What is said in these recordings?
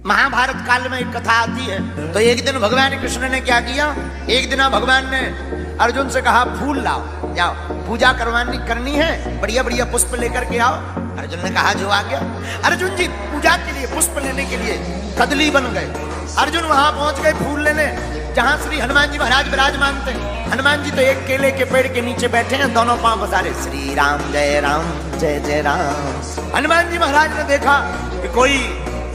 महाभारत काल में एक कथा आती है। तो एक दिन भगवान कृष्ण ने क्या किया, एक दिन भगवान ने अर्जुन से कहा फूल लाओ, जाओ पूजा करनी है, बढ़िया बढ़िया पुष्प लेकर के आओ। अर्जुन ने कहा जो आ गया। अर्जुन जी पूजा के लिए पुष्प लेने के लिए कदली बन गए। अर्जुन वहां पहुंच गए फूल लेने, जहां श्री हनुमान जी महाराज विराजमान थे। हनुमान जी तो एक केले के पेड़ के नीचे बैठे हैं, दोनों पांव पसारे, श्री राम जय जय राम। हनुमान जी महाराज ने देखा कि कोई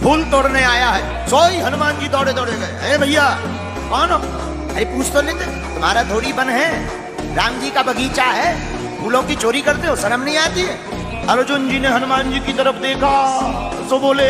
फूल तोड़ने आया है, सोई हनुमान जी दौड़े दौड़े गए। अरे भैया कौन हो? अरे पूछ तो लेते, तुम्हारा थोड़ी बन है, राम जी का बगीचा है, फूलों की चोरी करते हो, शर्म नहीं आती है? अर्जुन जी ने हनुमान जी की तरफ देखा तो बोले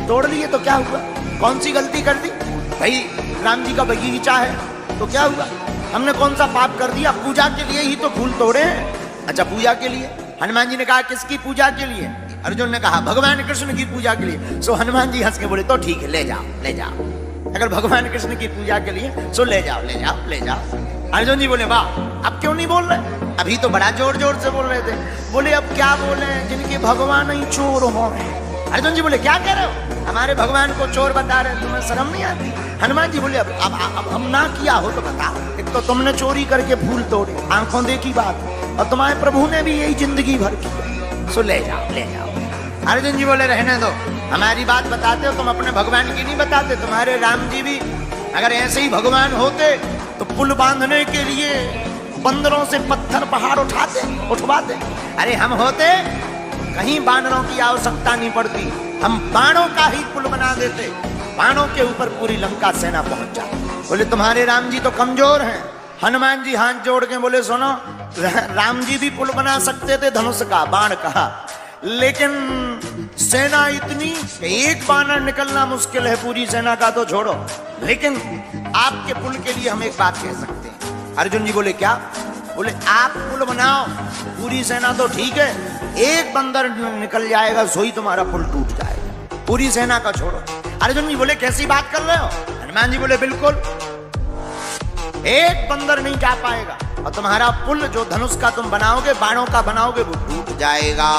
तोड़ लिए तो क्या हुआ, कौन सी गलती कर दी? भाई राम जी का बगीचा है तो क्या हुआ, हमने कौन सा पाप कर दिया? पूजा के लिए ही तो फूल तोड़े हैं। अच्छा पूजा के लिए? हनुमान जी ने कहा किसकी पूजा के लिए? अर्जुन ने कहा भगवान कृष्ण की पूजा के लिए। सो हनुमान जी हंस के बोले तो ठीक है, ले जाओ ले जाओ, अगर भगवान कृष्ण की पूजा के लिए सो ले जाओ ले जाओ ले जाओ। अर्जुन जी बोले वाह, अब क्यों नहीं बोल रहे? अभी तो बड़ा जोर जोर से बोल रहे थे। बोले अब क्या बोले, जिनके भगवान ही चोर हो। अर्जुन जी बोले क्या कह रहे हो, हमारे भगवान को चोर बता रहे, तुम्हें शर्म नहीं आती? हनुमान जी बोले अब हम ना किया हो तो बताओ, एक तो तुमने चोरी करके फूल तोड़े, आंखों देखी बात, और तुम्हारे प्रभु ने भी यही जिंदगी भर की, सो ले जाओ ले जाओ। अर्जुन जी बोले रहने दो, हमारी बात बताते हो तुम, अपने भगवान की नहीं बताते। तुम्हारे राम जी भी अगर ऐसे ही भगवान होते तो पुल बांधने के लिए बंदरों से पत्थर पहाड़ उठवाते। अरे हम होते कहीं बानरों की आवश्यकता नहीं पड़ती, हम बाणों का ही पुल बना देते, बाणों के ऊपर पूरी लंका सेना पहुंच जाती। बोले तुम्हारे राम जी तो कमजोर हैं। हनुमान जी हाथ जोड़ के बोले सुनो, राम जी भी पुल बना सकते थे धनुष का, बाण का, लेकिन सेना इतनी कि एक बानर निकलना मुश्किल है, पूरी सेना का तो छोड़ो, लेकिन आपके पुल के लिए हम एक बात कह सकते हैं। अर्जुन जी बोले क्या? बोले आप पुल बनाओ, पूरी सेना तो ठीक है, एक बंदर निकल जाएगा सोई तुम्हारा पुल टूट जाएगा, पूरी सेना का छोड़ो। अर्जुन जी बोले कैसी बात कर रहे हो? हनुमान जी बोले बिल्कुल, एक बंदर नहीं जा पाएगा और तुम्हारा पुल जो धनुष का तुम बनाओगे, बाणों का बनाओगे, वो टूट जाएगा।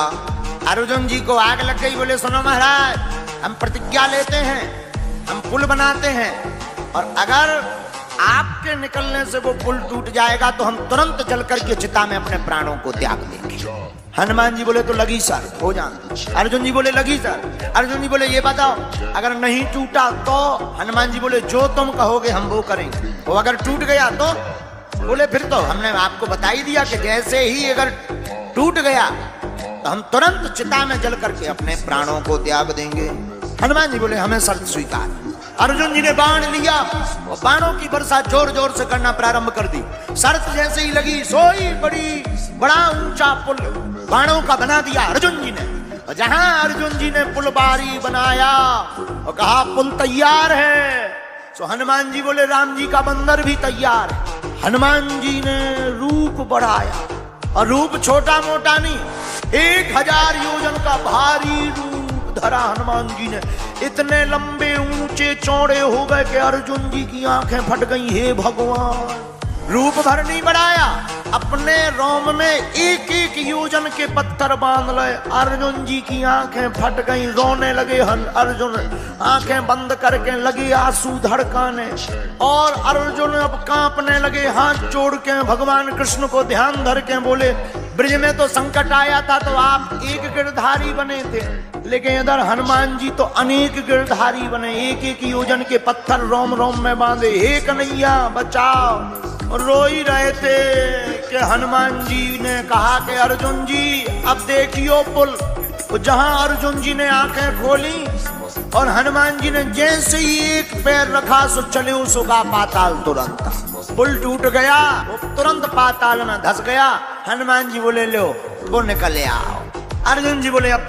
अर्जुन जी को आग लग गई। बोले सुनो महाराज, हम प्रतिज्ञा लेते हैं, हम पुल बनाते हैं, और अगर आपके निकलने से वो पुल टूट जाएगा तो हम तुरंत जल करके चिता में अपने प्राणों को त्याग देंगे। हनुमान जी बोले तो लगी सर, हो जान। अर्जुन जी बोले लगी सर। अर्जुन जी बोले ये बताओ अगर नहीं टूटा तो? हनुमान जी बोले जो तुम कहोगे हम वो करेंगे। वो अगर टूट गया तो? बोले फिर तो हमने आपको बता ही दिया कि जैसे ही अगर टूट गया तो हम तुरंत चिता में जल करके अपने प्राणों को त्याग देंगे। हनुमान जी बोले हमें शर्त स्वीकार। अर्जुन जी ने बाण लिया और बाणों की वर्षा जोर जोर से करना प्रारंभ कर दी। शर्त जैसे ही लगी सोई बड़ा ऊंचा पुल बाणों का बना दिया अर्जुन जी ने। और जहां अर्जुन जी ने पुल बारी बनाया और कहा पुल तैयार है, तो हनुमान जी बोले राम जी का बंदर भी तैयार है। हनुमान जी ने रूप बढ़ाया, और रूप छोटा मोटा नहीं, 1000 योजन का भारी रूप धरा हनुमान जी ने। इतने लंबे ऊंचे चौड़े हो गए कि अर्जुन जी की आंखें फट गई। हे भगवान, रूप भर नहीं बढ़ाया, अपने रोम में एक एक योजन के पत्थर बांध लए। अर्जुन जी की आंखें फट गई, रोने लगे अर्जुन, आंखें बंद करके लगे आंसू धड़काने, और अर्जुन अब कांपने लगे, हाथ जोड़ के भगवान कृष्ण को ध्यान धर के बोले ब्रिज में तो संकट आया था तो आप एक गिरधारी बने थे, लेकिन इधर हनुमान जी तो अनेक गिरधारी बने, एक एक योजन के पत्थर रोम रोम में बांधे। हे कन्हैया बचाओ। रो ही रहे थे कि हनुमान जी ने कहा कि अर्जुन जी अब देखियो पुल। जहां अर्जुन जी ने आंखें खोली और हनुमान जी ने जैसे ही एक पैर रखा सो चले उसका पाताल तुरंत, पुल टूट गया, वो तुरंत पाताल में धस गया। हनुमान जी बोले लो वो निकले आओ। अर्जुन जी बोले अब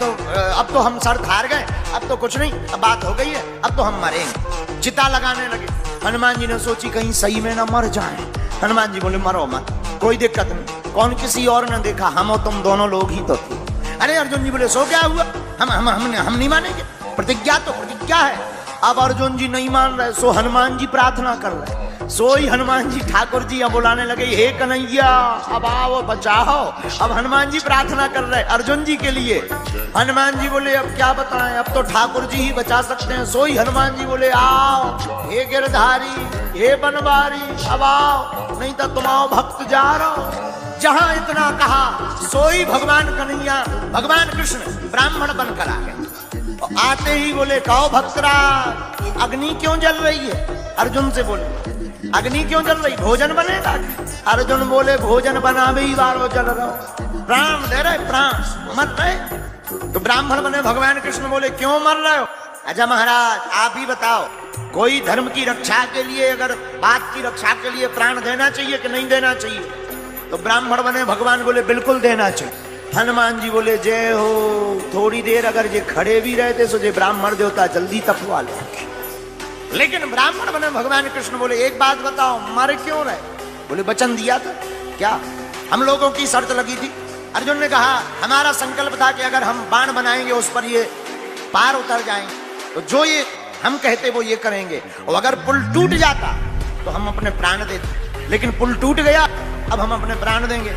तो हम शर्त हार गए, अब तो कुछ नहीं, अब बात हो गई है, अब तो हम मरेंगे। चिता लगाने लगे। हनुमान जी ने सोची कहीं सही में ना मर जाए। हनुमान जी बोले मरो मत, कोई दिक्कत नहीं, कौन किसी और ने देखा, हम और तुम दोनों लोग ही तो थे। अरे अर्जुन जी बोले सो क्या हुआ, हम नहीं मानेंगे, प्रतिज्ञा तो प्रतिज्ञा है। अब अर्जुन जी नहीं मान रहे, सो हनुमान जी प्रार्थना कर रहे। सोई हनुमान जी ठाकुर जी अब बुलाने लगे, हे कन्हैया अब आओ बचाओ। अब हनुमान जी प्रार्थना कर रहे अर्जुन जी के लिए। हनुमान जी बोले अब क्या बताएं, अब तो ठाकुर जी ही बचा सकते हैं। सोई हनुमान जी बोले आओ हे गिरधारी, हे बनवारी, अब आओ, नहीं तो तुम आओ भक्त जा रहो। जहां इतना कहा सोई भगवान कन्हैया, भगवान कृष्ण ब्राह्मण बनकर आ गए। तो आते ही बोले कहो भक्तराज अग्नि क्यों जल रही है? अर्जुन से बोले अग्नि क्यों जल रही, भोजन बनेगा? अर्जुन बोले भोजन बना भी बारो जल रहा, प्राण दे रहे, प्राण मर रहे। तो ब्राह्मण बने भगवान कृष्ण बोले क्यों मर रहे हो? अच्छा महाराज आप ही बताओ, कोई धर्म की रक्षा के लिए, अगर बात की रक्षा के लिए प्राण देना चाहिए कि नहीं देना चाहिए? तो ब्राह्मण बने भगवान बोले बिल्कुल देना चाहिए। हनुमान जी बोले जय हो, थोड़ी देर अगर ये खड़े भी रहते तो ये ब्राह्मण देवता जल्दी तपवा ले। लेकिन ब्राह्मण बने भगवान कृष्ण बोले एक बात बताओ मर क्यों रहे? बोले वचन दिया था क्या, हम लोगों की शर्त लगी थी। अर्जुन ने कहा हमारा संकल्प था कि अगर हम बाण बनाएंगे उस पर ये पार उतर जाएंगे, तो जो ये हम कहते वो ये करेंगे, और अगर पुल टूट जाता तो हम अपने प्राण देते। लेकिन पुल टूट गया, अब हम अपने प्राण देंगे।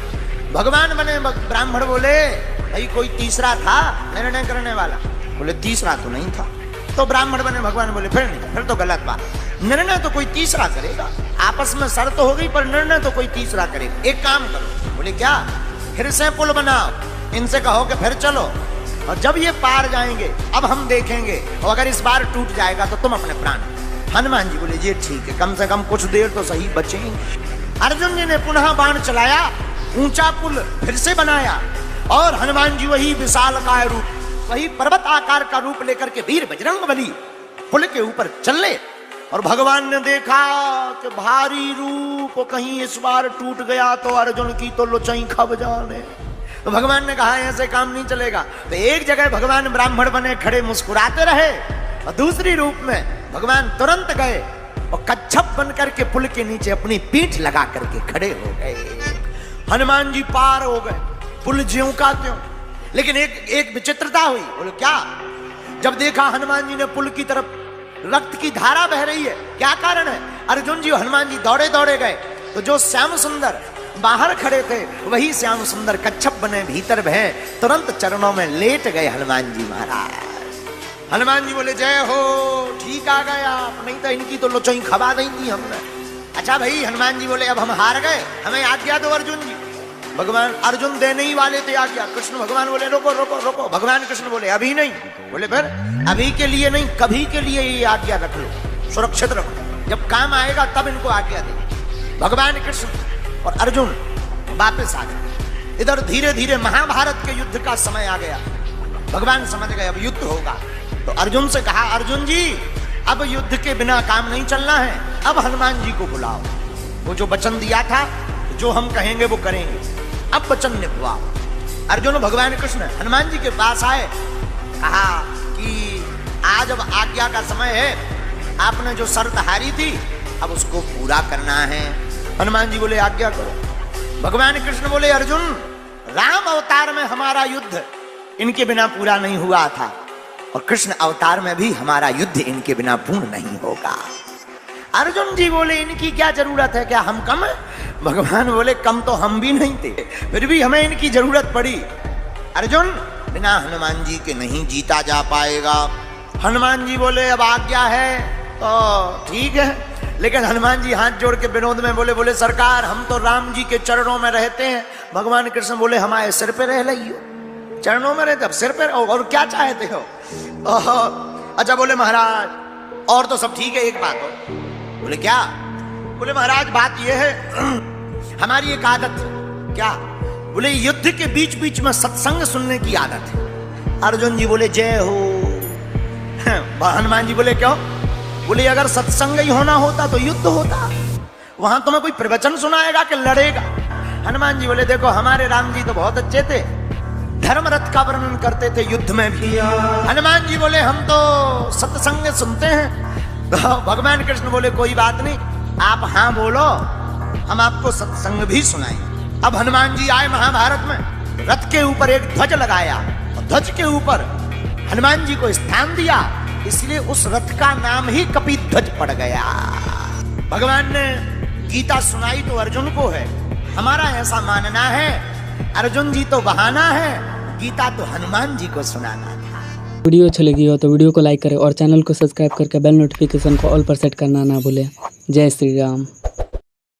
भगवान बने ब्राह्मण बोले भाई कोई तीसरा था निर्णय करने वाला? बोले तीसरा तो नहीं था। तो ब्राह्मण बने भगवान बोले फिर नहीं, फिर तो गलत बात, निर्णय तो कोई तीसरा करेगा। आपस में शर्त हो गई पर निर्णय तो कोई तीसरा करेगा। एक काम करो, बोले क्या? फिर से पुल बनाओ, इनसे कहो कि फिर चलो, और जब ये पार जाएंगे अब हम देखेंगे, और अगर इस बार टूट जाएगा तो तुम अपने प्राण। हनुमान जी बोले ये ठीक है, कम से कम कुछ देर तो सही बचेंगे। अर्जुन जी ने पुनः बाण चलाया, ऊंचा पुल फिर से बनाया, और हनुमान जी वही विशालकाय रूप, वही पर्वत आकार का रूप लेकर के वीर बजरंगबली पुल के ऊपर चले। और भगवान ने देखा कि भारी रूप कहीं इस बार टूट गया तो अर्जुन की तो लोचई खब जाने। तो भगवान ने कहा ऐसे काम नहीं चलेगा। तो एक जगह भगवान ब्राह्मण बने खड़े मुस्कुराते रहे, और दूसरी रूप में भगवान तुरंत गए और कच्छप बनकर के पुल के नीचे अपनी पीठ लगा करके खड़े हो गए। हनुमान जी पार हो गए, पुल ज्यों का त्यों। लेकिन एक विचित्रता हुई। बोले क्या? जब देखा हनुमान जी ने पुल की तरफ रक्त की धारा बह रही है, क्या कारण है? अर्जुन जी और हनुमान जी दौड़े दौड़े गए, तो जो श्याम सुंदर बाहर खड़े थे वही श्याम सुंदर कच्छप बने भीतर बहे, तुरंत चरणों में लेट गए हनुमान जी महाराज। हनुमान जी बोले जय हो, ठीक आ गया, नहीं तो इनकी तो लोचोई खबा नहीं दी हमने। अच्छा भाई, हनुमान जी बोले अब हम हार गए, हमें आज्ञा दो अर्जुन जी। भगवान अर्जुन देने ही वाले थे आज्ञा। कृष्ण भगवान बोले रोको रोको रोको। भगवान कृष्ण बोले अभी नहीं। बोले फिर? अभी के लिए नहीं, कभी के लिए ये आज्ञा रख लो, सुरक्षित रखो, जब काम आएगा तब इनको आज्ञा दे। भगवान कृष्ण और अर्जुन वापस आ गए। इधर धीरे धीरे महाभारत के युद्ध का समय आ गया। भगवान समझ गए अब युद्ध होगा, तो अर्जुन से कहा अर्जुन जी अब युद्ध के बिना काम नहीं चलना है, अब हनुमान जी को बुलाओ। वो जो वचन दिया था, जो हम कहेंगे वो करेंगे, अब वचन निभाओ। अर्जुन भगवान कृष्ण हनुमान जी के पास आए, कहा कि आज अब आज्ञा का समय है, आपने जो शर्त हारी थी अब उसको पूरा करना है। हनुमान जी बोले आज्ञा करो। भगवान कृष्ण बोले अर्जुन, राम अवतार में हमारा युद्ध इनके बिना पूरा नहीं हुआ था, और कृष्ण अवतार में भी हमारा युद्ध इनके बिना पूर्ण नहीं होगा। अर्जुन जी बोले इनकी क्या जरूरत है, क्या हम कम है? भगवान बोले कम तो हम भी नहीं थे, फिर भी हमें इनकी जरूरत पड़ी। अर्जुन, बिना हनुमान जी के नहीं जीता जा पाएगा। हनुमान जी बोले अब आज्ञा है तो ठीक है, लेकिन हनुमान जी हाथ जोड़ के विनोद में बोले सरकार हम तो राम जी के चरणों में रहते हैं। भगवान कृष्ण बोले हमारे सिर पे रह रही हो, चरणों में रहते, अब सिर पे और क्या चाहते हो? अच्छा बोले महाराज और तो सब ठीक है, एक बात हो। बोले क्या? बोले महाराज बात यह है हमारी एक आदत। क्या? बोले युद्ध के बीच बीच में सत्संग सुनने की आदत है। अर्जुन जी बोले जय हो। हनुमान जी बोले क्यों? बोले अगर सत्संग ही होना होता तो युद्ध होता, वहां तुम्हें कोई प्रवचन सुनाएगा कि लड़ेगा? हनुमान जी बोले देखो हमारे राम जी तो बहुत अच्छे थे, धर्म रथ का वर्णन करते थे युद्ध में भी। हनुमान जी बोले हम तो सत्संग सुनते हैं। भगवान कृष्ण बोले कोई बात नहीं, आप हाँ बोलो, हम आपको सत्संग भी सुनाएं। अब हनुमान जी आए महाभारत में, रथ के ऊपर एक ध्वज लगाया, और ध्वज के ऊपर हनुमान जी को स्थान दिया, इसलिए उस रथ का नाम ही कपिध्वज पड़ गया। भगवान ने गीता सुनाई तो अर्जुन को है, हमारा ऐसा मानना है अर्जुन जी तो बहाना है, गीता तो हनुमान जी को सुनाना था। वीडियो अच्छी लगी हो तो वीडियो को लाइक करें और चैनल को सब्सक्राइब करके बेल नोटिफिकेशन को ऑल पर सेट करना ना भूलें। जय श्री राम।